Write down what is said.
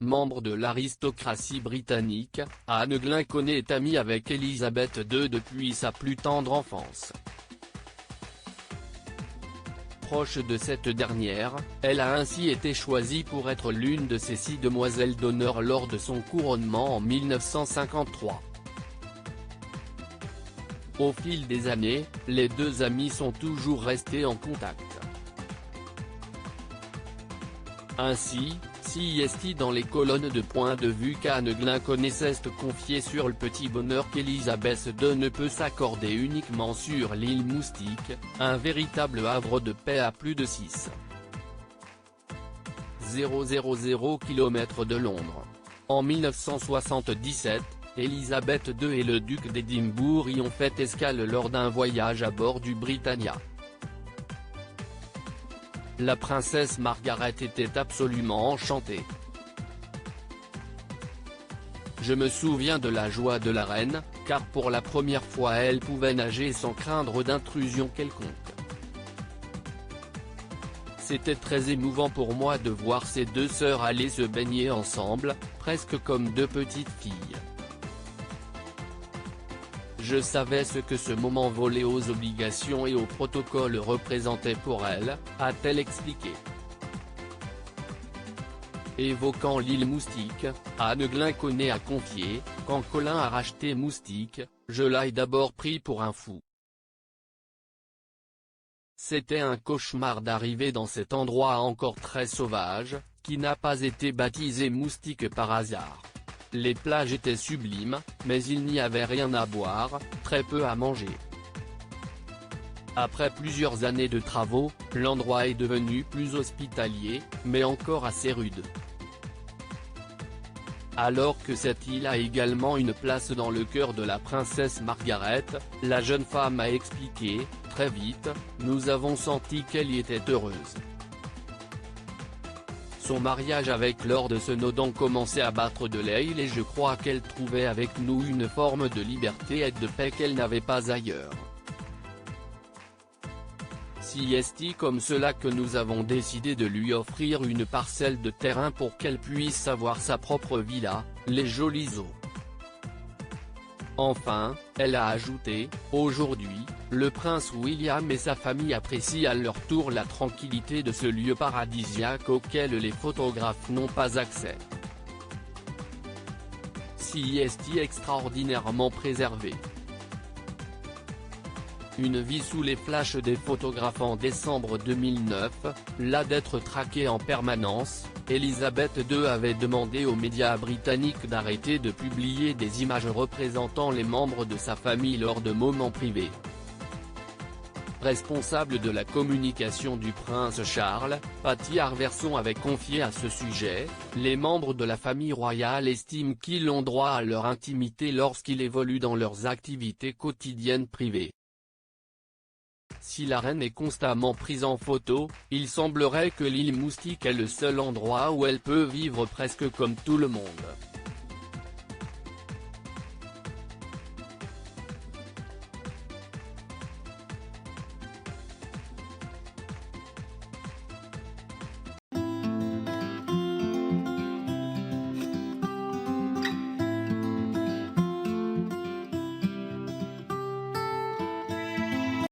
membre de l'aristocratie britannique, Anne Glenconner est amie avec Elisabeth II depuis sa plus tendre enfance. Proche de cette dernière, elle a ainsi été choisie pour être l'une de ses 6 demoiselles d'honneur lors de son couronnement en 1953. Au fil des années, les deux amies sont toujours restées en contact. Ainsi, CST dans les colonnes de point de vue qu'Anne Glenconner s'est confiée sur le petit bonheur qu'Elisabeth II ne peut s'accorder uniquement sur l'île Moustique, un véritable havre de paix à plus de 6,000 km de Londres. En 1977, Elisabeth II et le duc d'Édimbourg y ont fait escale lors d'un voyage à bord du Britannia. La princesse Margaret était absolument enchantée. Je me souviens de la joie de la reine, car pour la première fois elle pouvait nager sans craindre d'intrusion quelconque. C'était très émouvant pour moi de voir ces deux sœurs aller se baigner ensemble, presque comme deux petites filles. Je savais ce que ce moment volé aux obligations et aux protocoles représentait pour elle, a-t-elle expliqué. Évoquant l'île Moustique, Anne Glenconner a confié, « Quand Colin a racheté Moustique, je l'ai d'abord pris pour un fou. C'était un cauchemar d'arriver dans cet endroit encore très sauvage, qui n'a pas été baptisé Moustique par hasard. Les plages étaient sublimes, mais il n'y avait rien à boire, très peu à manger. Après plusieurs années de travaux, l'endroit est devenu plus hospitalier, mais encore assez rude. Alors que cette île a également une place dans le cœur de la princesse Margaret, la jeune femme a expliqué, très vite, nous avons senti qu'elle y était heureuse. Son mariage avec Lord Snowdon commençait à battre de l'aile et je crois qu'elle trouvait avec nous une forme de liberté et de paix qu'elle n'avait pas ailleurs. C'est comme cela que nous avons décidé de lui offrir une parcelle de terrain pour qu'elle puisse avoir sa propre villa, les Jolies Eaux. Enfin, elle a ajouté, aujourd'hui, le prince William et sa famille apprécient à leur tour la tranquillité de ce lieu paradisiaque auquel les photographes n'ont pas accès. C'est extraordinairement préservé. Une vie sous les flashs des photographes en décembre 2009, là d'être traquée en permanence, Elisabeth II avait demandé aux médias britanniques d'arrêter de publier des images représentant les membres de sa famille lors de moments privés. Responsable de la communication du prince Charles, Patty Arverson avait confié à ce sujet, les membres de la famille royale estiment qu'ils ont droit à leur intimité lorsqu'ils évoluent dans leurs activités quotidiennes privées. Si la reine est constamment prise en photo, il semblerait que l'île Moustique est le seul endroit où elle peut vivre presque comme tout le monde.